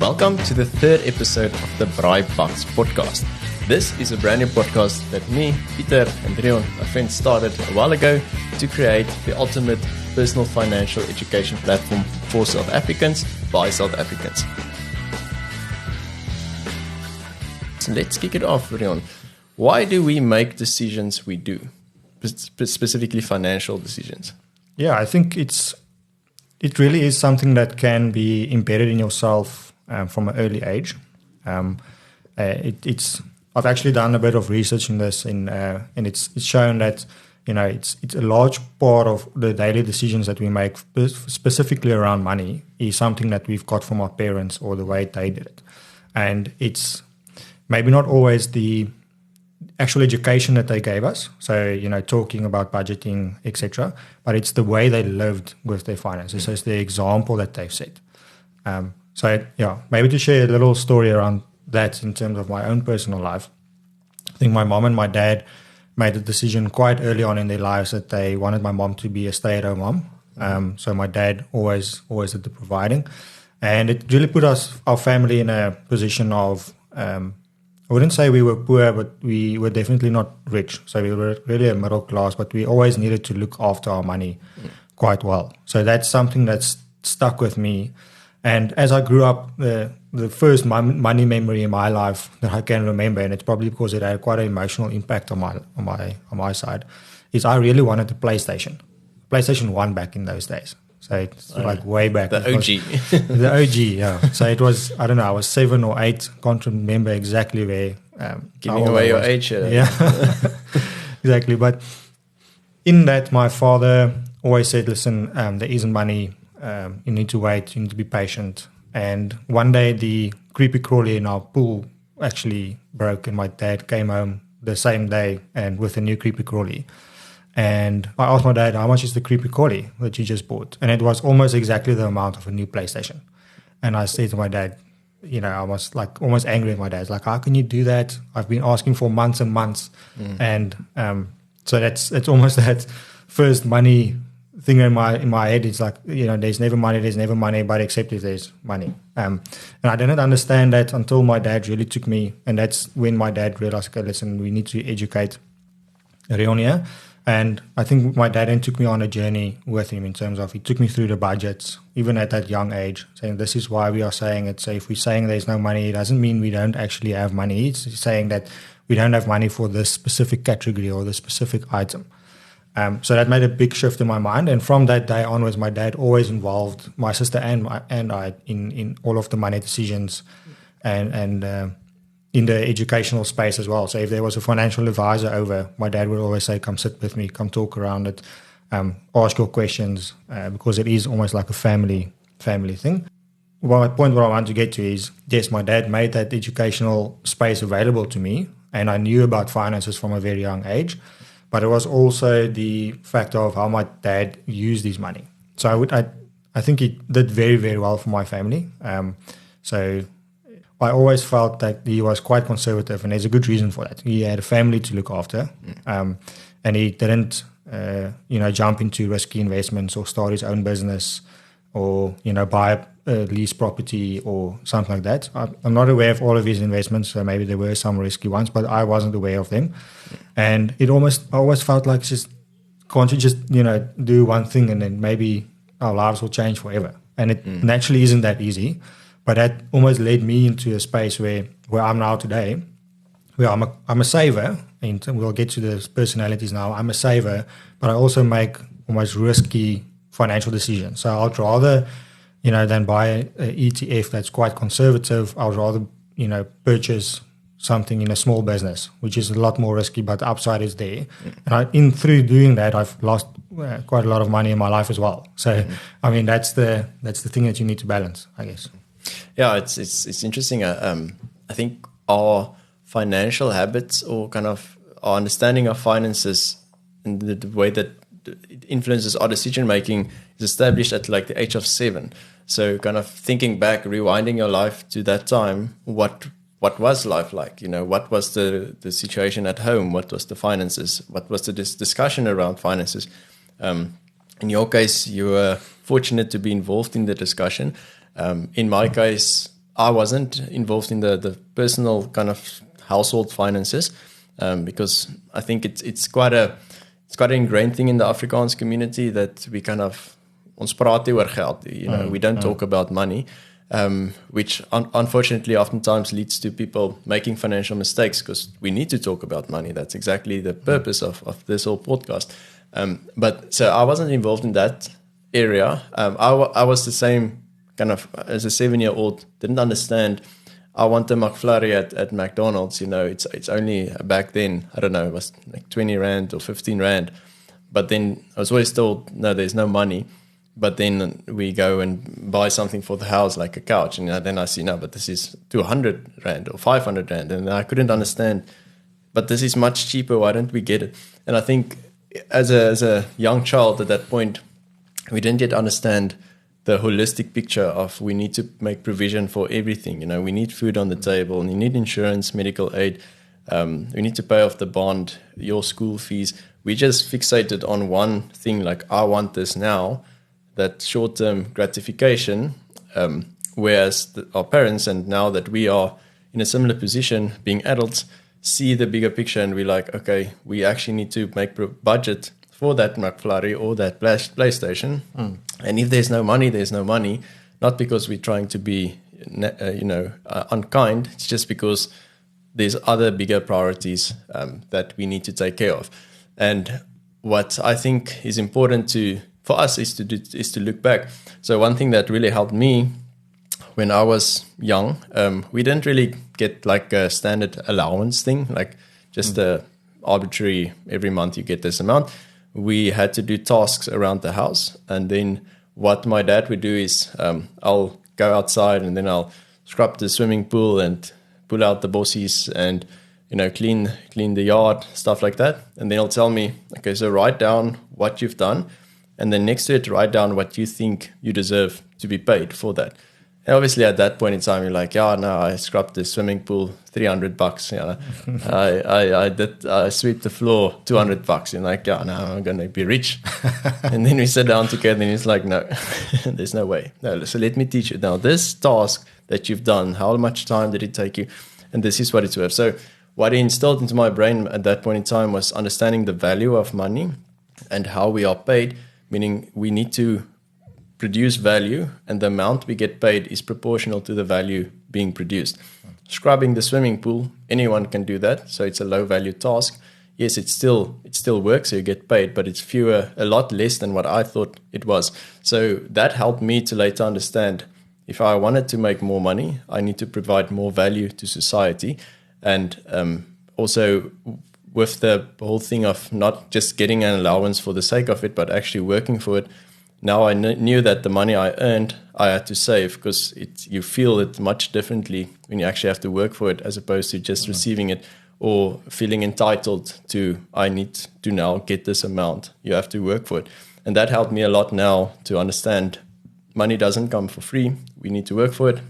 Welcome to the third episode of the BraaiBucks Podcast. This is a brand new podcast that me, Peter, and Rion, my friends, started a while ago to create the ultimate personal financial education platform for South Africans by South Africans. So let's kick it off, Rion. Why do we make decisions we do, specifically financial decisions? Yeah, I think it really is something that can be embedded in yourself from an early age. I've actually done a bit of research in this, and it's shown that it's a large part of the daily decisions that we make, specifically around money, is something that we've got from our parents or the way they did it, and it's maybe not always the actual education that they gave us, so talking about budgeting, etc., but it's the way they lived with their finances. So it's the example that they've set. Maybe to share a little story around that in terms of my own personal life. I think my mom and my dad made a decision quite early on in their lives that they wanted my mom to be a stay-at-home mom. So my dad always did the providing, and it really put our family in a position of I wouldn't say we were poor, but we were definitely not rich. So we were really a middle class, but we always needed to look after our money quite well. So that's something that's stuck with me. And as I grew up, the first money memory in my life that I can remember, and it's probably because it had quite an emotional impact on my side, is I really wanted a PlayStation 1 back in those days. So it's like way back. The OG. The OG, yeah. So it was, I don't know, I was 7 or 8. Can't remember exactly where. Giving away your age. Yeah, exactly. But in that, my father always said, listen, there isn't money. You need to wait. You need to be patient. And one day, the creepy crawly in our pool actually broke, and my dad came home the same day and with a new creepy crawly. And I asked my dad, how much is the creepy crawly that you just bought? And it was almost exactly the amount of a new PlayStation. And I said to my dad, I was like almost angry at my dad. Like, how can you do that? I've been asking for months and months. And so it's almost that first money thing in my head. It's like, there's never money, but except if there's money. And I didn't understand that until my dad really took me. And that's when my dad realized, okay, listen, we need to educate Rion here. And I think my dad then took me on a journey with him in terms of he took me through the budgets, even at that young age, saying this is why we are saying it. So if we're saying there's no money, it doesn't mean we don't actually have money. It's saying that we don't have money for this specific category or this specific item. So that made a big shift in my mind. And from that day onwards, my dad always involved my sister and I in all of the money decisions and in the educational space as well. So if there was a financial advisor over, my dad would always say, come sit with me, come talk around it, ask your questions, because it is almost like a family thing. Well, my point what I want to get to is, yes, my dad made that educational space available to me, and I knew about finances from a very young age, but it was also the fact of how my dad used his money. So I think he did very, very well for my family. So I always felt that he was quite conservative, and there's a good reason for that. He had a family to look after, and he didn't, jump into risky investments or start his own business or, buy a lease property or something like that. I'm not aware of all of his investments, so maybe there were some risky ones, but I wasn't aware of them. And I always felt like, can't you just, do one thing and then maybe our lives will change forever? And it naturally isn't that easy. But that almost led me into a space where I'm now today, where I'm a saver, and we'll get to the personalities now. I'm a saver, but I also make almost risky financial decisions. So I'd rather, than buy an ETF that's quite conservative, I'd rather, purchase something in a small business, which is a lot more risky, but the upside is there. And through doing that, I've lost quite a lot of money in my life as well. So, I mean, that's the thing that you need to balance, I guess. Yeah, it's interesting. I think our financial habits, or kind of our understanding of finances and the way that it influences our decision making, is established at like the age of 7. So, kind of thinking back, rewinding your life to that time, what was life like? What was the situation at home? What was the finances? What was the discussion around finances? In your case, you were fortunate to be involved in the discussion. In my case, I wasn't involved in the personal kind of household finances, because I think it's quite an ingrained thing in the Afrikaans community that we kind of ons praat nie oor geld. We don't talk about money, which unfortunately oftentimes leads to people making financial mistakes because we need to talk about money. That's exactly the purpose of this whole podcast. But so I wasn't involved in that area. I was the same kind of as a 7-year-old, didn't understand. I want a McFlurry at McDonald's. It's only back then, I don't know, it was like 20 Rand or 15 Rand. But then I was always told, no, there's no money. But then we go and buy something for the house, like a couch. And then I see, no, but this is 200 Rand or 500 Rand. And I couldn't understand, but this is much cheaper. Why don't we get it? And I think as a young child at that point, we didn't yet understand the holistic picture of we need to make provision for everything. We need food on the table, and you need insurance, medical aid. We need to pay off the bond, your school fees. We just fixated on one thing, like I want this now, that short-term gratification, whereas our parents, and now that we are in a similar position, being adults, see the bigger picture, and we're like, okay, we actually need to make budget for that McFlurry or that PlayStation. And if there's no money, there's no money. Not because we're trying to be, unkind. It's just because there's other bigger priorities that we need to take care of. And what I think is important for us is to look back. So one thing that really helped me when I was young, we didn't really get like a standard allowance thing, like just a arbitrary, every month you get this amount. We had to do tasks around the house. And then what my dad would do is I'll go outside and then I'll scrub the swimming pool and pull out the bossies and, clean the yard, stuff like that. And then he'll tell me, okay, so write down what you've done. And then next to it, write down what you think you deserve to be paid for that. And obviously at that point in time, you're like, yeah, no, I scrubbed the swimming pool, $300. I sweep the floor, $200. You're like, yeah, no, I'm going to be rich. And then we sit down together and he's like, no, there's no way. No, so let me teach you. Now, this task that you've done, how much time did it take you? And this is what it's worth. So what he instilled into my brain at that point in time was understanding the value of money and how we are paid, meaning we need to produce value, and the amount we get paid is proportional to the value being produced. Scrubbing the swimming pool, anyone can do that, so it's a low value task. Yes, it still works, so you get paid, but it's a lot less than what I thought it was. So that helped me to later understand, if I wanted to make more money, I need to provide more value to society. And also with the whole thing of not just getting an allowance for the sake of it, but actually working for it. Now I knew that the money I earned, I had to save, because you feel it much differently when you actually have to work for it, as opposed to just receiving it or feeling entitled to, I need to now get this amount. You have to work for it. And that helped me a lot now to understand money doesn't come for free. We need to work for it.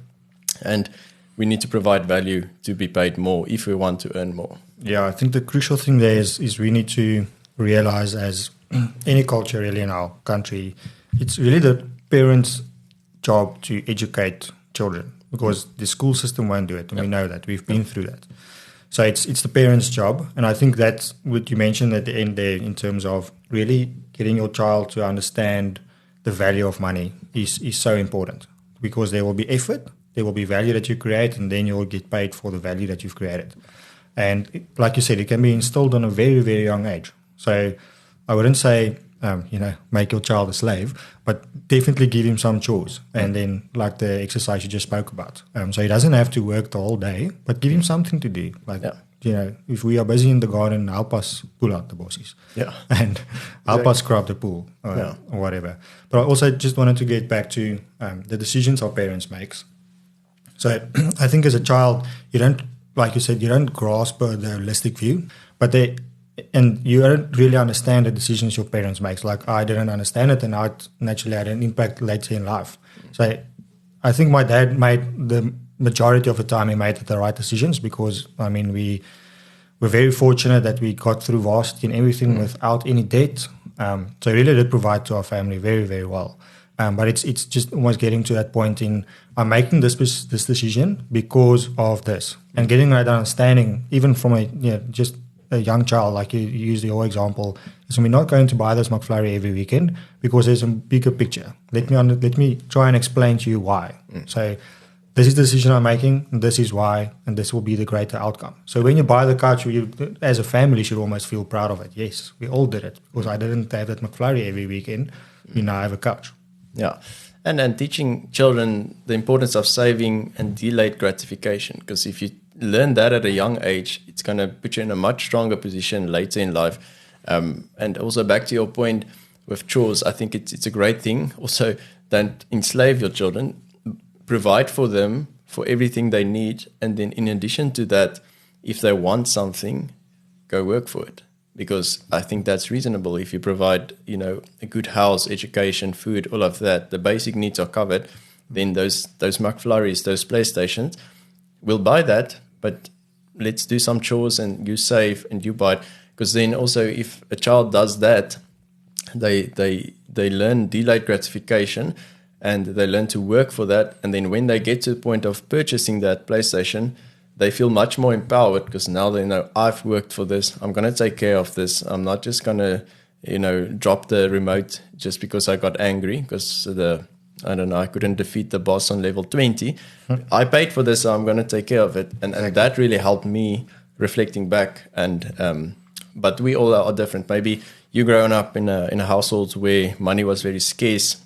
And we need to provide value to be paid more if we want to earn more. Yeah, I think the crucial thing there is we need to realize, as any culture really in our country, it's really the parents' job to educate children, because the school system won't do it, and we know that. We've been through that. So it's the parents' job, and I think that's what you mentioned at the end there in terms of really getting your child to understand the value of money is so important, because there will be effort, there will be value that you create, and then you'll get paid for the value that you've created. And like you said, it can be instilled on a very, very young age. So I wouldn't say, make your child a slave, but definitely give him some chores. And then like the exercise you just spoke about. So he doesn't have to work the whole day, but give him something to do. Like, if we are busy in the garden, help us pull out the bossies. Yeah. And help us scrub the pool or whatever. But I also just wanted to get back to the decisions our parents make. So I think as a child, you don't, like you said, you don't grasp the holistic view, but and you don't really understand the decisions your parents make. Like I didn't understand it, and naturally had an impact later in life. So I think my dad made the majority of the time he made the right decisions, because we were very fortunate that we got through varsity and everything without any debt. So he really did provide to our family very, very well. But it's just almost getting to that point in, I'm making this decision because of this, and getting that understanding, even from just a young child, like you use your example, is we're not going to buy this McFlurry every weekend because there's a bigger picture. Let me try and explain to you why. So this is the decision I'm making, and this is why, and this will be the greater outcome. So when you buy the couch, you, as a family, should almost feel proud of it. Yes, we all did it because I didn't have that McFlurry every weekend. We now have a couch. Yeah. And then teaching children the importance of saving and delayed gratification, because if you learn that at a young age, it's going to put you in a much stronger position later in life. And also back to your point with chores, I think it's a great thing. Also, don't enslave your children. Provide for them for everything they need. And then in addition to that, if they want something, go work for it. Because I think that's reasonable. If you provide, a good house, education, food, all of that, the basic needs are covered, then those McFlurries, those PlayStations, we'll buy that, but let's do some chores and you save and you buy it. Because then also if a child does that, they learn delayed gratification and they learn to work for that. And then when they get to the point of purchasing that PlayStation, they feel much more empowered because now they know, I've worked for this. I'm going to take care of this. I'm not just going to, drop the remote just because I got angry because I couldn't defeat the boss on level 20. I paid for this, so I'm going to take care of it. And that really helped me reflecting back. And but we all are different. Maybe you growing up in a household where money was very scarce,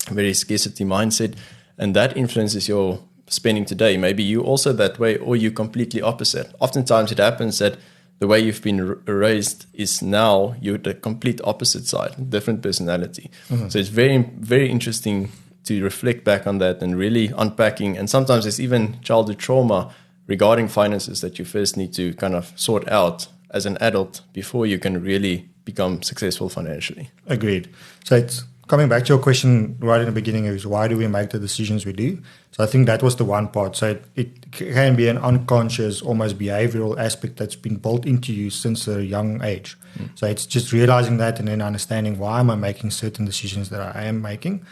very scarcity mindset, and that influences your spending today. Maybe you also that way, or you completely opposite. Oftentimes it happens that the way you've been raised is now you're the complete opposite side, different personality. So it's very, very interesting to reflect back on that and really unpacking. And sometimes there's even childhood trauma regarding finances that you first need to kind of sort out as an adult before you can really become successful financially. Agreed. So it's coming back to your question right in the beginning, is why do we make the decisions we do? So I think that was the one part. So it can be an unconscious, almost behavioral aspect that's been built into you since a young age. So it's just realizing that and then understanding why am I making certain decisions that I am making.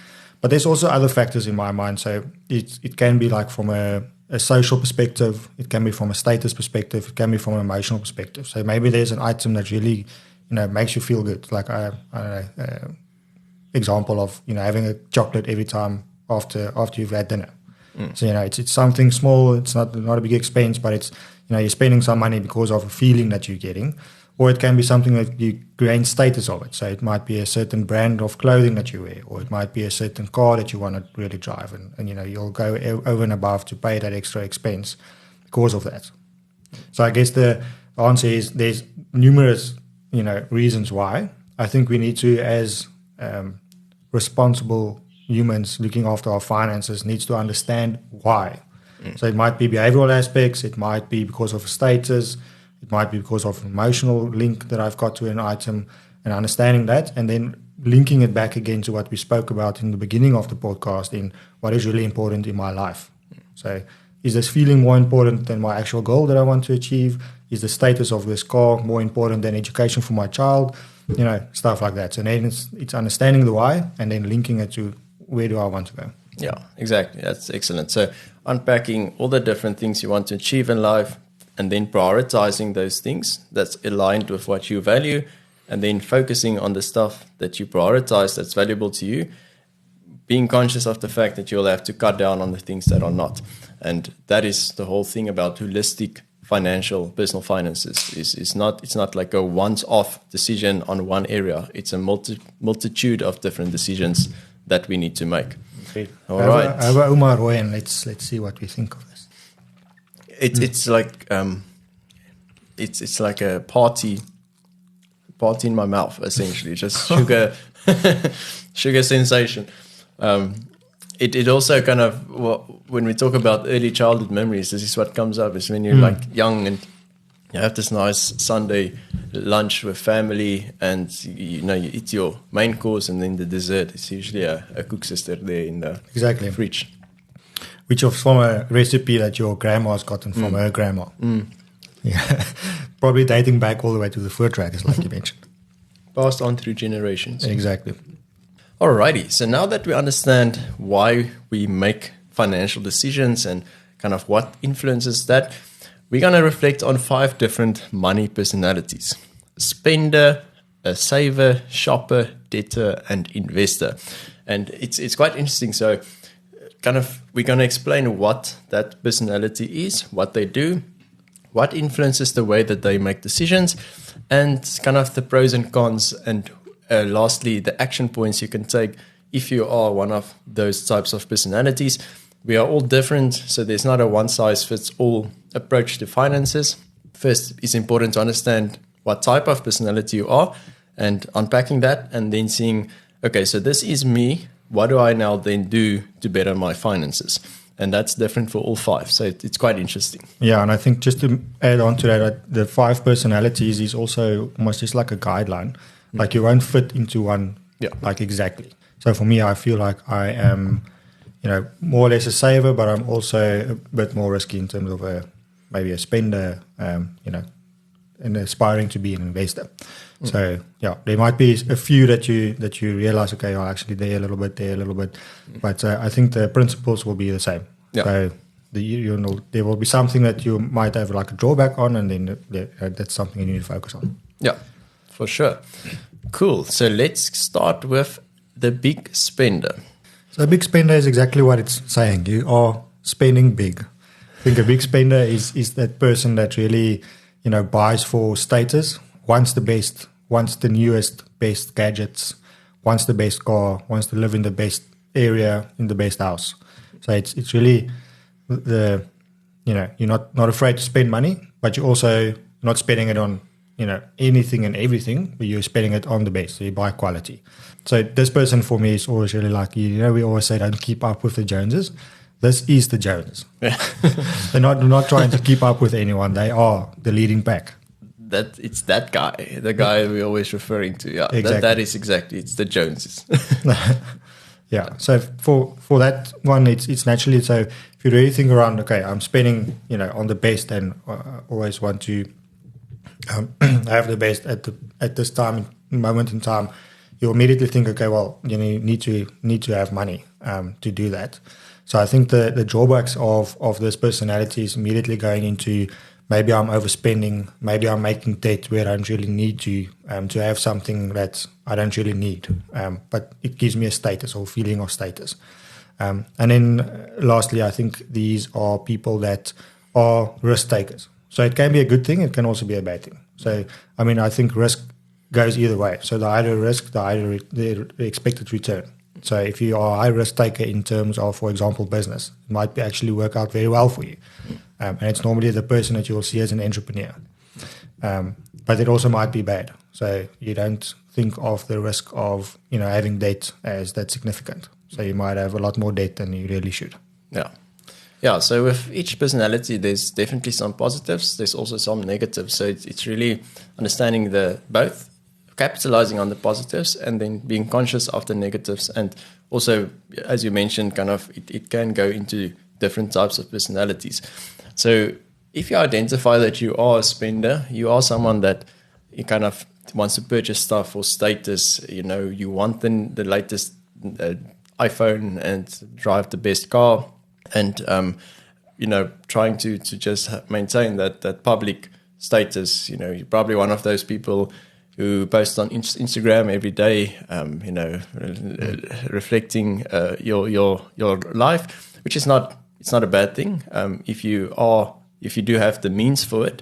But there's also other factors in my mind. So it can be like from a social perspective, it can be from a status perspective, it can be from an emotional perspective. So maybe there's an item that really, makes you feel good. Like example of having a chocolate every time after you've had dinner. So it's something small. It's not a big expense, but it's you're spending some money because of a feeling that you're getting, or it can be something that you gain status of it. So it might be a certain brand of clothing that you wear, or it might be a certain car that you want to really drive, and you'll go over and above to pay that extra expense because of that. So I guess the answer is there's numerous reasons why. I think we need to, as responsible humans looking after our finances, needs to understand why. So it might be behavioral aspects, it might be because of status, it might be because of an emotional link that I've got to an item, and understanding that, and then linking it back again to what we spoke about in the beginning of the podcast, in what is really important in my life. So is this feeling more important than my actual goal that I want to achieve? Is the status of this car more important than education for my child? Stuff like that. So then it's understanding the why and then linking it to where do I want to go. Yeah, exactly. That's excellent. So unpacking all the different things you want to achieve in life and then prioritizing those things that's aligned with what you value, and then focusing on the stuff that you prioritize that's valuable to you, being conscious of the fact that you'll have to cut down on the things that are not. And that is the whole thing about holistic financial personal finances. It's not like a once-off decision on one area. It's a multitude of different decisions that we need to make. Okay. All right. Over Omar Roy, and let's see what we think of this. It's like it's like a party in my mouth, essentially. Just sugar sensation. It also kind of, when we talk about early childhood memories, this is what comes up, is when you're like young and you have this nice Sunday lunch with family, and you eat your main course, and then the dessert is usually a koeksister there in the fridge. Which was from a recipe that your grandma's gotten from her grandma. Yeah. Probably dating back all the way to the food traders, like you mentioned. Passed on through generations. Exactly. Alrighty, so now that we understand why we make financial decisions and kind of what influences that, we're going to reflect on 5 different money personalities: a spender, a saver, shopper, debtor, and investor. And it's quite interesting. So we're going to explain what that personality is, what they do, what influences the way that they make decisions, and kind of the pros and cons, and lastly, the action points you can take if you are one of those types of personalities. We are all different, so there's not a one-size-fits-all approach to finances. First, it's important to understand what type of personality you are and unpacking that, and then seeing, okay, so this is me. What do I now then do to better my finances? And that's different for all 5. So it's quite interesting. Yeah, and I think just to add on to that, the 5 personalities is also almost just like a guideline. Like you won't fit into one, like exactly. So for me, I feel like I am, more or less a saver, but I'm also a bit more risky in terms of maybe a spender, and aspiring to be an investor. So there might be a few that you realize, okay, you're actually there a little bit, but I think the principles will be the same. Yeah. So there will be something that you might have like a drawback on, and then that's something you need to focus on. Yeah, for sure. Cool. So let's start with the big spender. So a big spender is exactly what it's saying. You are spending big. I think a big spender is that person that really, buys for status, wants the best, wants the newest, best gadgets, wants the best car, wants to live in the best area, in the best house. So it's really you're not afraid to spend money, but you're also not spending it on, anything and everything, but you're spending it on the best. So you buy quality. So this person for me is always really like, we always say don't keep up with the Joneses. This is the Joneses. Yeah. They're not trying to keep up with anyone. They are the leading pack. It's that guy, the guy we're always referring to. Yeah, exactly. That is exactly, it's the Joneses. Yeah. So for that one, it's naturally, so if you really think around, okay, I'm spending, on the best, and always want to have the best at this moment in time, you immediately think, okay, well, you need to have money to do that. So I think the drawbacks of this personality is immediately going into, maybe I'm overspending, maybe I'm making debt where I don't really need to have something that I don't really need, but it gives me a status or feeling of status. And then lastly, I think these are people that are risk takers. So it can be a good thing, it can also be a bad thing. So, I think risk goes either way. So the higher risk, the higher the expected return. So if you are a high risk taker in terms of, for example, business, it might actually work out very well for you. And it's normally the person that you will see as an entrepreneur. But it also might be bad. So you don't think of the risk of, having debt as that significant. So you might have a lot more debt than you really should. Yeah. Yeah, so with each personality, there's definitely some positives. There's also some negatives. So it's really understanding both, capitalizing on the positives, and then being conscious of the negatives. And also, as you mentioned, kind of it can go into different types of personalities. So if you identify that you are a spender, you are someone that you kind of wants to purchase stuff for status, you want the latest iPhone and drive the best car, and trying to just maintain that public status. You're probably one of those people who post on Instagram every day, reflecting your life, which is it's not a bad thing. If you do have the means for it,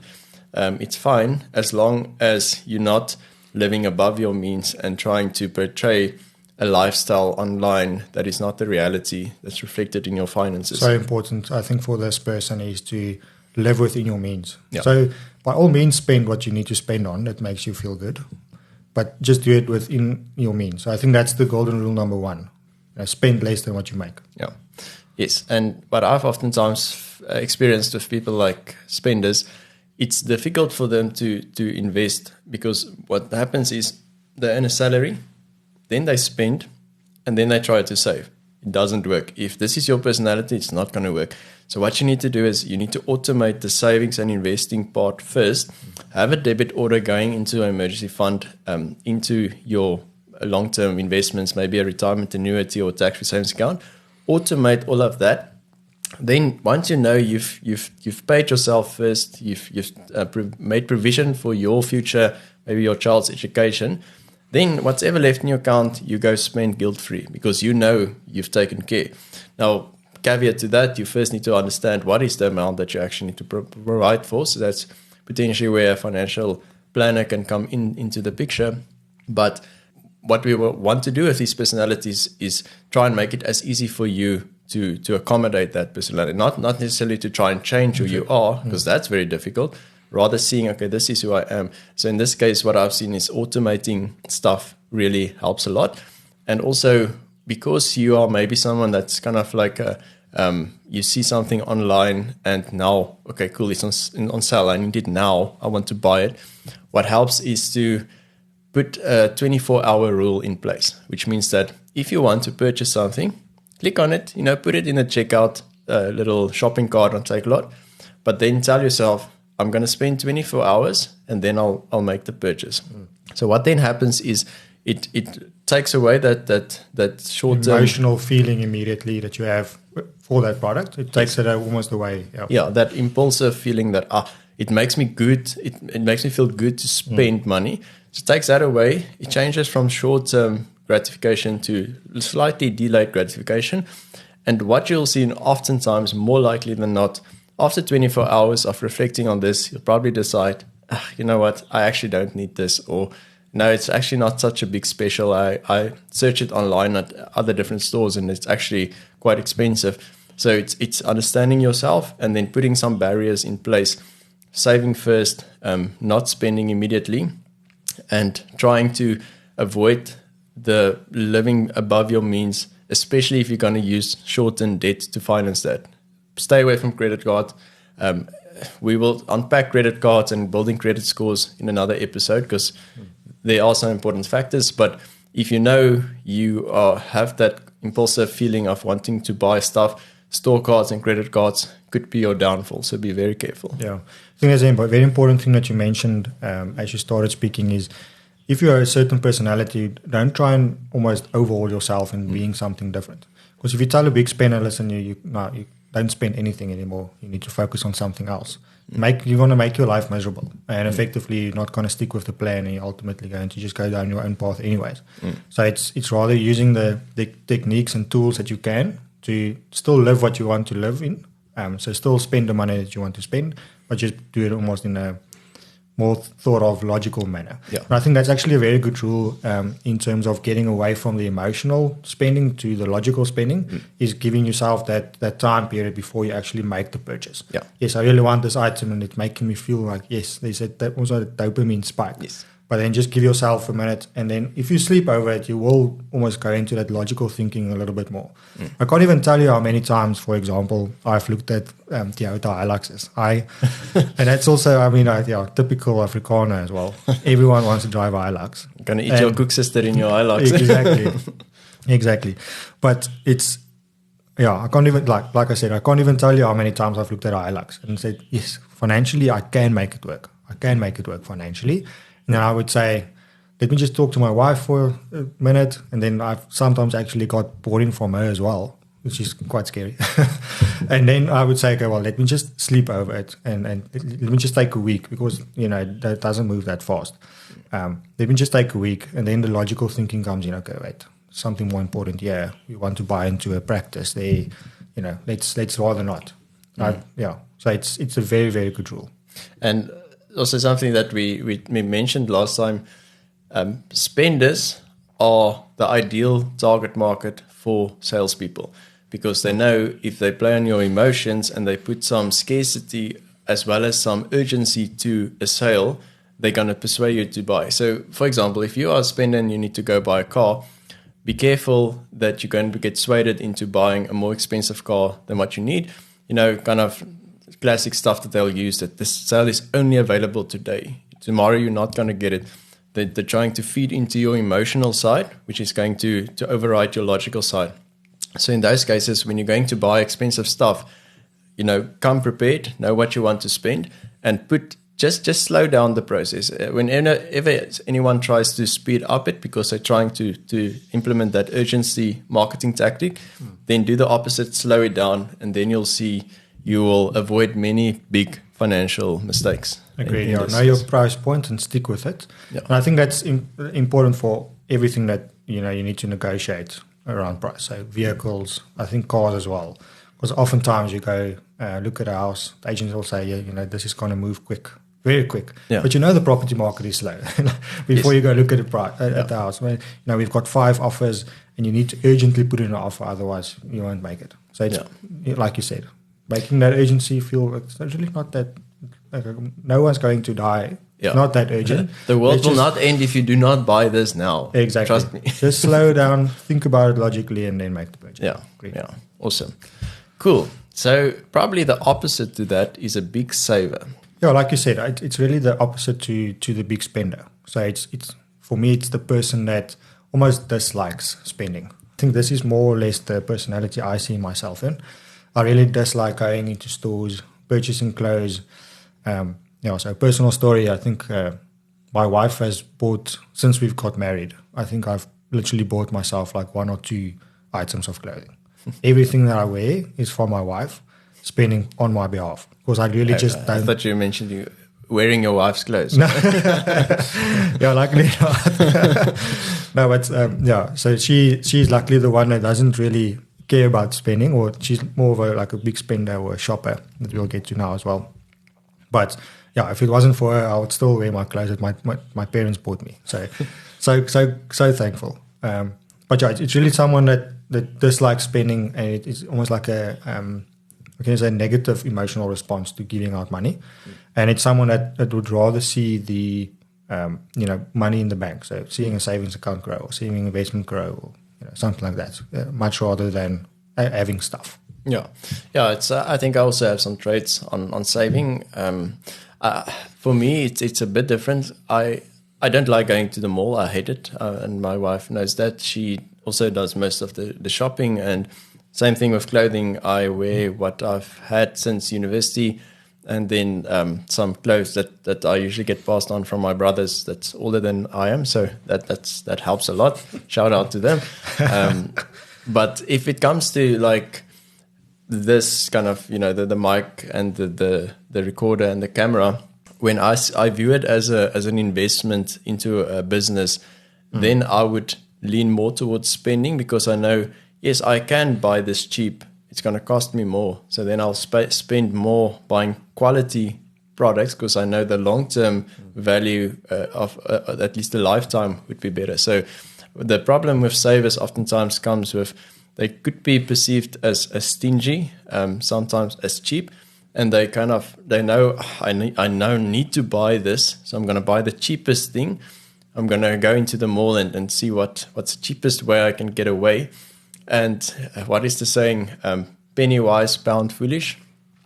it's fine, as long as you're not living above your means and trying to portray a lifestyle online that is not the reality that's reflected in your finances. So important, I think, for this person is to live within your means. Yeah. So by all means, spend what you need to spend on that makes you feel good, but just do it within your means. So I think that's the golden rule number 1. Spend less than what you make. Yeah. Yes. But I've oftentimes experienced with people like spenders, it's difficult for them to invest, because what happens is they earn a salary, then they spend, and then they try to save. It doesn't work. If this is your personality, it's not going to work. So what you need to do is you need to automate the savings and investing part first. Have a debit order going into an emergency fund, into your long-term investments, maybe a retirement annuity or tax-free savings account. Automate all of that. Then once you know you've paid yourself first, you've made provision for your future, maybe your child's education, then what's ever left in your account, you go spend guilt-free because you know you've taken care. Now, caveat to that, you first need to understand what is the amount that you actually need to provide for. So that's potentially where a financial planner can come into the picture. But what we want to do with these personalities is try and make it as easy for you to accommodate that personality, not necessarily to try and change who you are, because that's very difficult. Rather seeing, okay, this is who I am. So in this case, what I've seen is automating stuff really helps a lot. And also because you are maybe someone that's kind of like you see something online and now, okay, cool, it's on sale. I need it now. I want to buy it. What helps is to put a 24-hour rule in place, which means that if you want to purchase something, click on it, put it in the checkout, little shopping cart on Takealot, but then tell yourself, I'm going to spend 24 hours and then I'll make the purchase. So what then happens is it takes away that short-term emotional feeling immediately that you have for that product. It takes it almost away. Yeah, that impulsive feeling that it makes me good. It makes me feel good to spend money. So it takes that away. It changes from short-term gratification to slightly delayed gratification. And what you'll see, oftentimes, more likely than not, after 24 hours of reflecting on this, you'll probably decide, you know what, I actually don't need this, or no, it's actually not such a big special. I search it online at other different stores and it's actually quite expensive. So it's understanding yourself and then putting some barriers in place, saving first, not spending immediately, and trying to avoid the living above your means, especially if you're going to use short-term debt to finance that. Stay away from credit cards. We will unpack credit cards and building credit scores in another episode because there are some important factors. But if you know you have that impulsive feeling of wanting to buy stuff, store cards and credit cards could be your downfall. So be very careful. Yeah, I think there's a very important thing that you mentioned as you started speaking is if you are a certain personality, don't try and almost overhaul yourself in being something different. Because if you tell a big spender, listen, you don't spend anything anymore. You need to focus on something else. You're going to make your life miserable. And effectively, you're not going to stick with the plan and you're ultimately going to just go down your own path anyways. So it's rather using the techniques and tools that you can to still live what you want to live in. So still spend the money that you want to spend, but just do it almost in a more thought of logical manner. Yeah. And I think that's actually a very good rule in terms of getting away from the emotional spending to the logical spending is giving yourself that time period before you actually make the purchase. Yeah. Yes, I really want this item and it's making me feel like, yes, they said that was a dopamine spike. Yes. But then just give yourself a minute and then if you sleep over it, you will almost go into that logical thinking a little bit more. I can't even tell you how many times, for example, I've looked at Toyota Hiluxes. And that's also, typical Afrikaner as well. Everyone wants to drive a Hilux. You're going to eat your cook sister in your Hilux. Exactly. But it's, I can't even, like I said, I can't even tell you how many times I've looked at a Hilux and said, yes, financially, I can make it work. I can make it work financially. And then I would say, let me just talk to my wife for a minute. And then I've sometimes actually got bought in from her as well, which is quite scary. And then I would say, okay, well, let me just sleep over it. And let me just take a week because, that doesn't move that fast. Let me just take a week. And then the logical thinking comes in, okay, wait, something more important here. We want to buy into a practice. Let's rather not. So it's a very, very good rule. And also something that we mentioned last time, spenders are the ideal target market for salespeople because they know if they play on your emotions and they put some scarcity as well as some urgency to a sale, they're going to persuade you to buy. So, for example, if you are a spender and you need to go buy a car, be careful that you're going to get swayed into buying a more expensive car than what you need. Kind of classic stuff that they'll use, that this sale is only available today. Tomorrow you're not going to get it. They're trying to feed into your emotional side, which is going to override your logical side. So in those cases, when you're going to buy expensive stuff, come prepared, know what you want to spend, and put just slow down the process. Whenever anyone tries to speed up it because they're trying to implement that urgency marketing tactic, then do the opposite, slow it down, and then you'll see you will avoid many big financial mistakes. Agreed. Know your price point and stick with it. Yeah. And I think that's important for everything that you need to negotiate around price. So vehicles, I think cars as well. Because oftentimes you go look at a house, the agents will say, this is going to move quick. Very quick, but the property market is slow. Before you go look at the house, we've got 5 offers, and you need to urgently put in an offer, otherwise you won't make it. So it's like you said, making that urgency feel it's actually not that. No one's going to die. Yeah. Not that urgent. The world will not end if you do not buy this now. Exactly. Trust me. Just slow down, think about it logically, and then make the purchase. Yeah. Great. Yeah. Awesome. Cool. So probably the opposite to that is a big saver. Yeah, like you said, it's really the opposite to the big spender. So it's for me, it's the person that almost dislikes spending. I think this is more or less the personality I see myself in. I really dislike going into stores, purchasing clothes. So personal story, I think my wife has bought, since we've got married, I think I've literally bought myself like 1 or 2 items of clothing. Everything that I wear is for my wife, spending on my behalf. Because I really just don't. I thought you mentioned you wearing your wife's clothes. No. Yeah, luckily not. No, but so she's luckily the one that doesn't really care about spending, or she's more of a big spender or a shopper that we'll get to now as well. But yeah, if it wasn't for her, I would still wear my clothes that my parents bought me. So thankful. But yeah, it's really someone that dislikes spending, and it's almost like a negative emotional response to giving out money. And it's someone that would rather see the money in the bank, so seeing a savings account grow or seeing an investment grow, or something like that, much rather than having stuff. It's I think I also have some traits on saving. For me, it's a bit different. I don't like going to the mall. I hate it, and my wife knows that. She also does most of the shopping, and same thing with clothing. I wear what I've had since university, and then some clothes that I usually get passed on from my brothers that's older than I am. So that helps a lot. Shout out to them. But if it comes to like this kind of, the mic and the recorder and the camera, when I view it as an investment into a business, then I would lean more towards spending, because I know, yes, I can buy this cheap. It's going to cost me more. So then I'll spend more buying quality products, because I know the long-term value of at least a lifetime would be better. So the problem with savers oftentimes comes with, they could be perceived as stingy, sometimes as cheap, and they know I now need to buy this, so I'm going to buy the cheapest thing. I'm going to go into the mall and see what's the cheapest way I can get away. And what is the saying? Penny wise, pound foolish.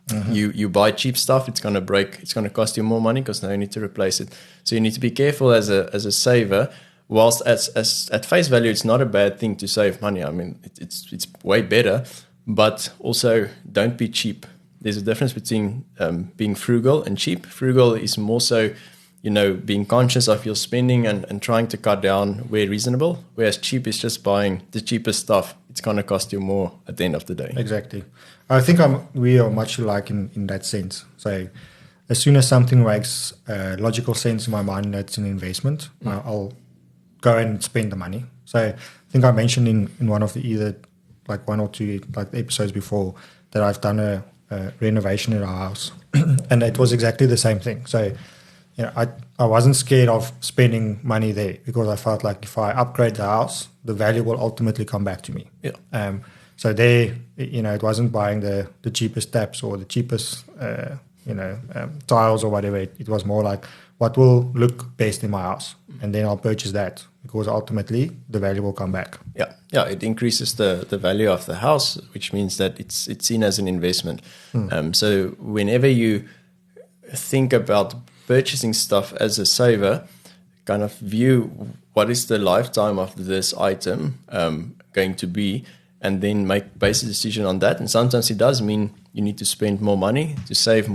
Mm-hmm. You buy cheap stuff, it's going to break. It's going to cost you more money, because now you need to replace it. So you need to be careful as a saver. Whilst at face value, it's not a bad thing to save money. I mean, it's way better. But also, don't be cheap. There's a difference between being frugal and cheap. Frugal is more so, being conscious of your spending and trying to cut down where reasonable. Whereas cheap is just buying the cheapest stuff. It's going to cost you more at the end of the day. Exactly. I think we are much alike in that sense. So as soon as something makes logical sense in my mind, that's an investment, I'll go and spend the money. So I think I mentioned in one of the either like 1 or 2 like episodes before that I've done a renovation in our house, and it was exactly the same thing. So I wasn't scared of spending money there, because I felt like if I upgrade the house, the value will ultimately come back to me. Yeah. So there, it wasn't buying the cheapest taps or the cheapest tiles or whatever. It was more like, what will look best in my house, and then I'll purchase that, because ultimately the value will come back. Yeah, it increases the value of the house, which means that it's seen as an investment. So whenever you think about purchasing stuff as a saver, kind of view what is the lifetime of this item going to be, and then base a decision on that. And sometimes it does mean you need to spend more money to save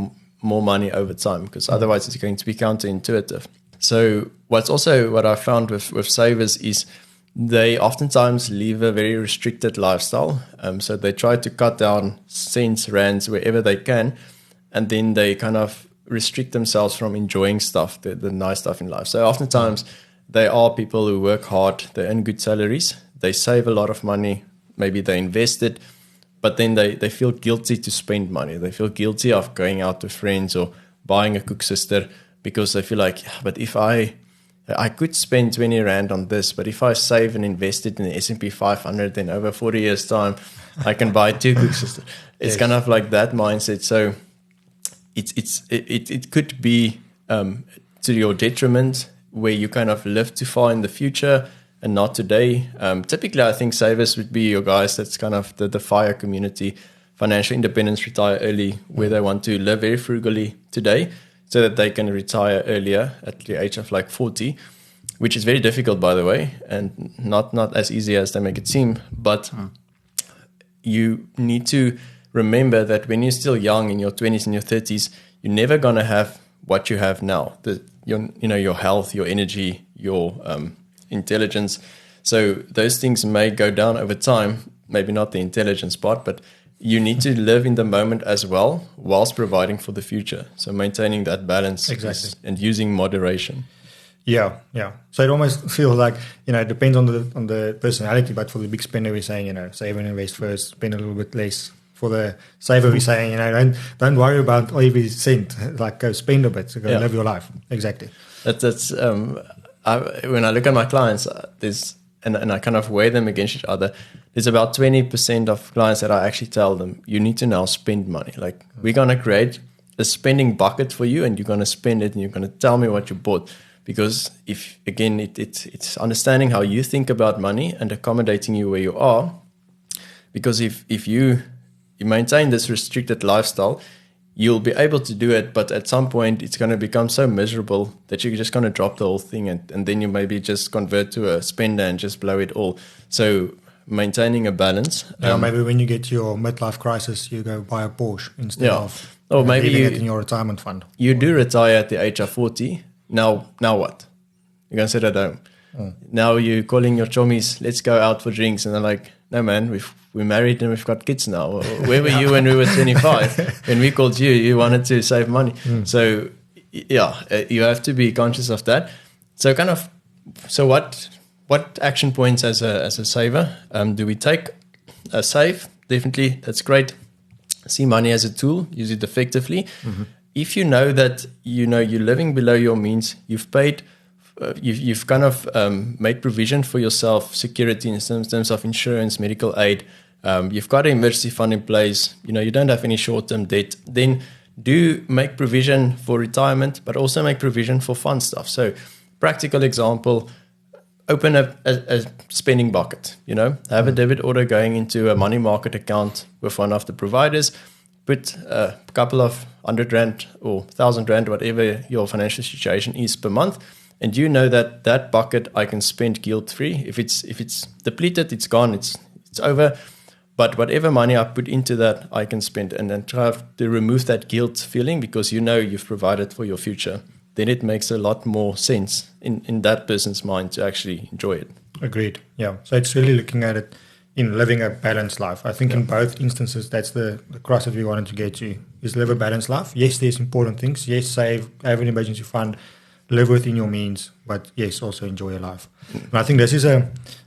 more money over time, because otherwise it's going to be counterintuitive. So what I found with savers is they oftentimes live a very restricted lifestyle. So they try to cut down cents, rands, wherever they can, and then they kind of restrict themselves from enjoying stuff, the nice stuff in life. So oftentimes they are people who work hard, they earn good salaries, they save a lot of money, maybe they invest it, but then they feel guilty to spend money. They feel guilty of going out with friends or buying a cook sister, because they feel like, but if I could spend 20 Rand on this, but if I save and invest it in the S&P 500, then over 40 years' time, I can buy 2 cook sisters. It's kind of like that mindset. So it could be to your detriment, where you kind of live too far in the future and not today. Typically, I think savers would be your guys that's kind of the FIRE community, financial independence, retire early, where they want to live very frugally today so that they can retire earlier at the age of like 40, which is very difficult, by the way, and not as easy as they make it seem. But you need to remember that when you're still young, in your 20s and your 30s, you're never going to have what you have now. Your health, your energy, your intelligence. So those things may go down over time, maybe not the intelligence part, but you need to live in the moment as well, whilst providing for the future. So maintaining that balance and using moderation. Yeah. So it almost feels like, it depends on the personality, but for the big spender, we're saying, save and invest first, spend a little bit less. For the saver, we're saying, don't worry about every cent, like go spend a bit, so go live your life. Exactly. That's when I look at my clients, and I kind of weigh them against each other, there's about 20% of clients that I actually tell them, you need to now spend money. Like, we're going to create a spending bucket for you, and you're going to spend it, and you're going to tell me what you bought. Because it's understanding how you think about money and accommodating you where you are. Because if you maintain this restricted lifestyle, you'll be able to do it, but at some point it's going to become so miserable that you're just going to drop the whole thing, and then you maybe just convert to a spender and just blow it all. So maintaining a balance. Maybe when you get to your midlife crisis, you go buy a Porsche instead of maybe leaving it in your retirement fund. You do retire at the age of 40. Now what? You're going to sit at home. Now you're calling your chommies, let's go out for drinks. And they're like, no, man, we're married and we've got kids now. Where were you when we were 25? When we called you, you wanted to save money. So, you have to be conscious of that. So what action points as a saver do we take? Save, definitely, that's great. See money as a tool, use it effectively. If you know that you're living below your means, you've paid, you've kind of made provision for yourself, security in terms of insurance, medical aid. You've got an emergency fund in place. You don't have any short-term debt. Then do make provision for retirement, but also make provision for fun stuff. So, practical example: open a spending bucket. Have a debit order going into a money market account with one of the providers. Put a couple of 100 Rand or 1,000 Rand, whatever your financial situation is, per month. And that bucket I can spend guilt-free. If it's depleted, it's gone, it's over. But whatever money I put into that, I can spend, and then try to remove that guilt feeling, because you've provided for your future. Then it makes a lot more sense in that person's mind to actually enjoy it. Agreed. Yeah. So it's really looking at it in living a balanced life. I think in both instances, that's the cross that we wanted to get to, is live a balanced life. Yes, there's important things. Yes, save, have an emergency fund, live within your means, but yes, also enjoy your life. And I think this is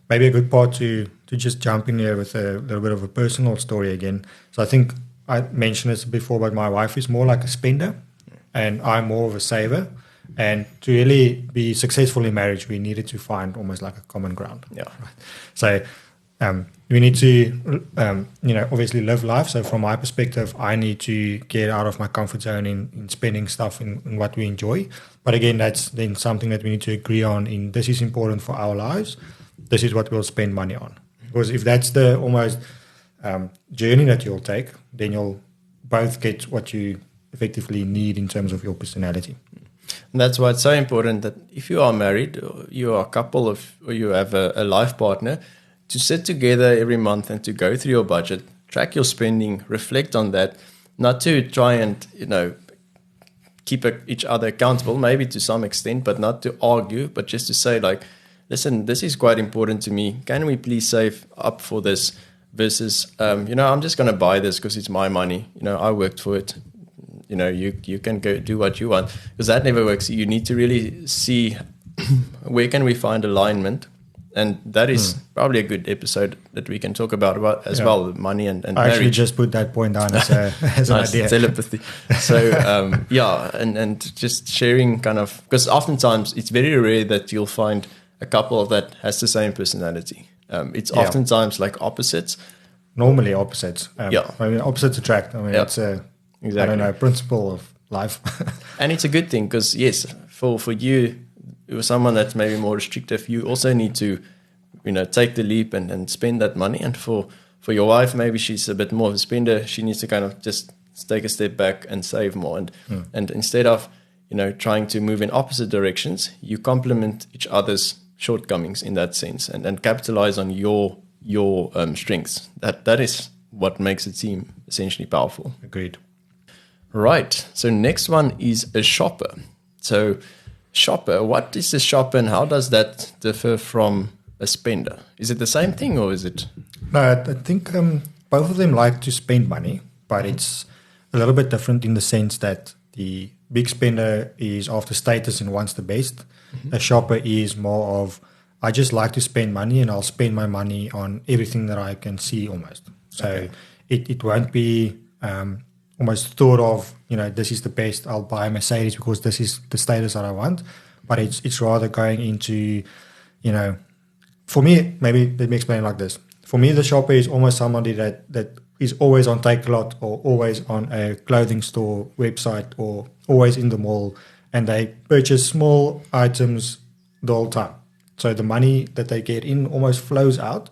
maybe a good part to just jump in here with a little bit of a personal story again. So I think I mentioned this before, but my wife is more like a spender and I'm more of a saver. And to really be successful in marriage, we needed to find almost like a common ground. Yeah. So we need to, obviously live life. So from my perspective, I need to get out of my comfort zone in spending stuff in what we enjoy. But again, that's then something that we need to agree on in this is important for our lives. This is what we'll spend money on. Because if that's the almost journey that you'll take, then you'll both get what you effectively need in terms of your personality. And that's why it's so important that if you are married, or you are a couple or you have a life partner, to sit together every month and to go through your budget, track your spending, reflect on that, not to try and, keep each other accountable, maybe to some extent, but not to argue, but just to say like, listen, this is quite important to me. Can we please save up for this? Versus, I'm just going to buy this because it's my money. I worked for it. You can go do what you want, because that never works. You need to really see where can we find alignment. And that is probably a good episode that we can talk about as well, money and I marriage. actually just put that point down as an nice idea. Telepathy. So, and just sharing kind of, because oftentimes it's very rare that you'll find a couple that has the same personality. It's oftentimes like opposites. Normally opposites. I mean, opposites attract. I mean, it's exactly. I don't know, principle of life. And it's a good thing because, yes, for you, someone that's maybe more restrictive, you also need to, take the leap and spend that money. And for your wife, maybe she's a bit more of a spender. She needs to kind of just take a step back and save more. And instead of, trying to move in opposite directions, you complement each other's shortcomings in that sense and capitalize on your strengths. That is what makes a team essentially powerful. Agreed. Right. So next one is a shopper. So shopper, what is a shopper and how does that differ from a spender? Is it the same thing or is it? No, I think both of them like to spend money, but it's a little bit different in the sense that the big spender is after status and wants the best. A shopper is more of, I just like to spend money and I'll spend my money on everything that I can see almost. So it won't be almost thought of, this is the best, I'll buy a Mercedes because this is the status that I want. But it's rather going into, for me, maybe let me explain it like this. For me, the shopper is almost somebody that is always on Takealot or always on a clothing store website or always in the mall, and they purchase small items the whole time. So the money that they get in almost flows out,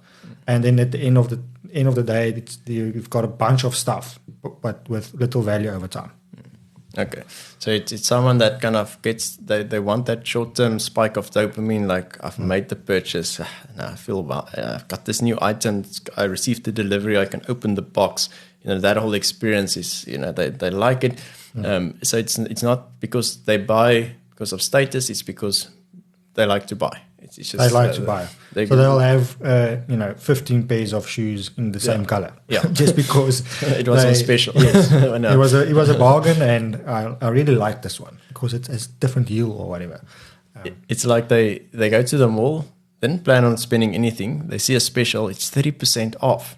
and then at the end of the day, you've got a bunch of stuff, but with little value over time. Okay, so it's someone that kind of gets they want that short-term spike of dopamine, like I've made the purchase, and I feel I've got this new item, I received the delivery, I can open the box. That whole experience is they like it. So it's not because they buy because of status; it's because they like to buy. It's just, they like to buy. So they'll have 15 pairs of shoes in the same color. Yeah, just because it was on special. Yes, it was a bargain, and I really like this one because it's a different hue or whatever. It's like they go to the mall, didn't plan on spending anything. They see a special, it's 30% off,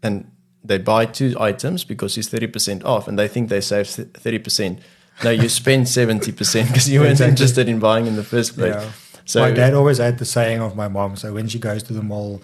and they buy 2 items because it's 30% off, and they think they save 30%. No, you spend 70% because you weren't interested in buying in the first place. Yeah. So my dad always had the saying of my mom. So when she goes to the mall,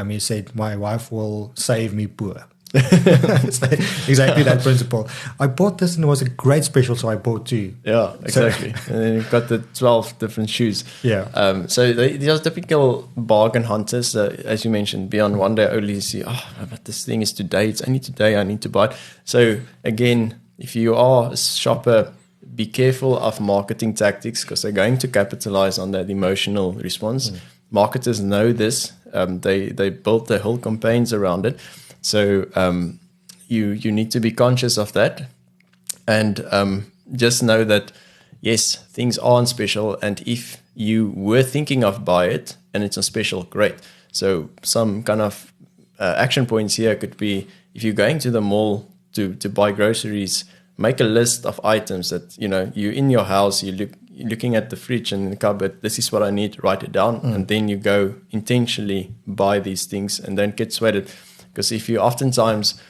he said, "My wife will save me poor." It's exactly that principle. I bought this and it was a great special, so I bought 2. Yeah, exactly. And then you've got the 12 different shoes. Yeah. So these are typical bargain hunters. As you mentioned, beyond one day only, you see, but this thing is today. It's only today. I need to buy it. So again, if you are a shopper, be careful of marketing tactics because they're going to capitalize on that emotional response. Marketers know this. They built their whole campaigns around it. So you need to be conscious of that. And just know that, yes, things are on special. And if you were thinking of buy it and it's on special, great. So some kind of action points here could be, if you're going to the mall to buy groceries, make a list of items that, you're in your house, you're looking at the fridge and the cupboard, this is what I need, write it down. And then you go intentionally buy these things and don't get sweated. Because if you oftentimes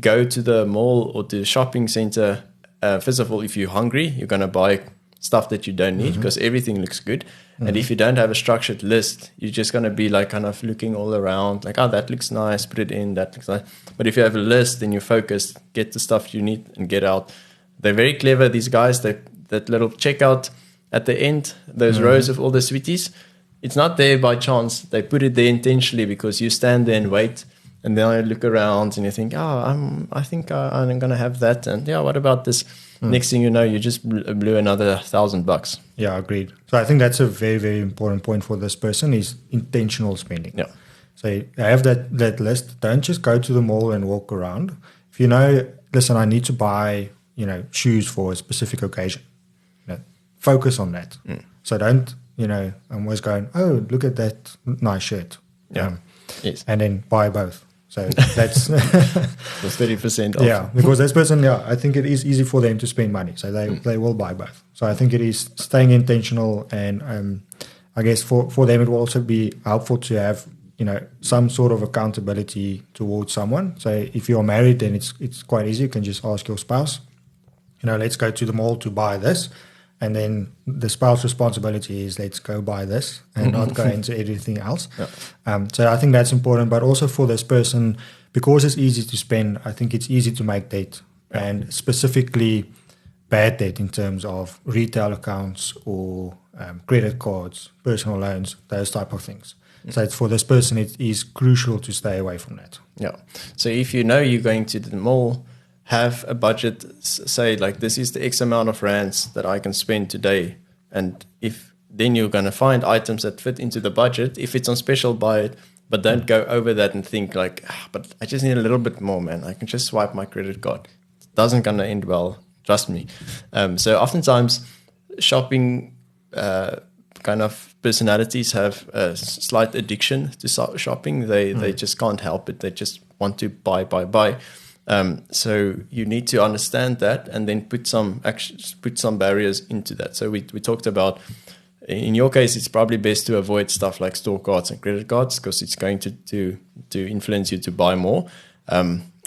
go to the mall or to the shopping center, first of all, if you're hungry, you're going to buy stuff that you don't need because everything looks good. And if you don't have a structured list, you're just going to be like kind of looking all around, like, that looks nice, put it in, that looks nice. But if you have a list, then you're focused, get the stuff you need and get out. They're very clever, these guys, that little checkout at the end, those rows of all the sweeties, it's not there by chance. They put it there intentionally because you stand there and wait. And then I look around and you think, I think I'm going to have that. And what about this? Next thing you know, you just blew another $1,000. Yeah, agreed. So I think that's a very, very important point for this person is intentional spending. Yeah. So have that list. Don't just go to the mall and walk around. If listen, I need to buy, shoes for a specific occasion. focus on that. So don't, I'm always going, oh, look at that nice shirt. Yeah. Yes. And then buy both. So that's so 30% off. Yeah, because this person, I think it is easy for them to spend money. So they will buy both. So I think it is staying intentional, and I guess for them it will also be helpful to have some sort of accountability towards someone. So if you're married, then it's quite easy. You can just ask your spouse, let's go to the mall to buy this. And then the spouse responsibility is let's go buy this and not go into everything else. Yeah. So I think that's important. But also for this person, because it's easy to spend, I think it's easy to make debt, and specifically bad debt in terms of retail accounts or credit cards, personal loans, those type of things. So for this person, it is crucial to stay away from that. Yeah. So if you're going to the mall, have a budget, say like this is the X amount of rands that I can spend today. And if then you're going to find items that fit into the budget. If it's on special, buy it, but don't go over that and think like, but I just need a little bit more, man. I can just swipe my credit card. It doesn't going to end well. Trust me. So oftentimes shopping kind of personalities have a slight addiction to shopping. They just can't help it. They just want to buy. So you need to understand that and then put some barriers into that. So we talked about, in your case, it's probably best to avoid stuff like store cards and credit cards because it's going to influence you to buy more.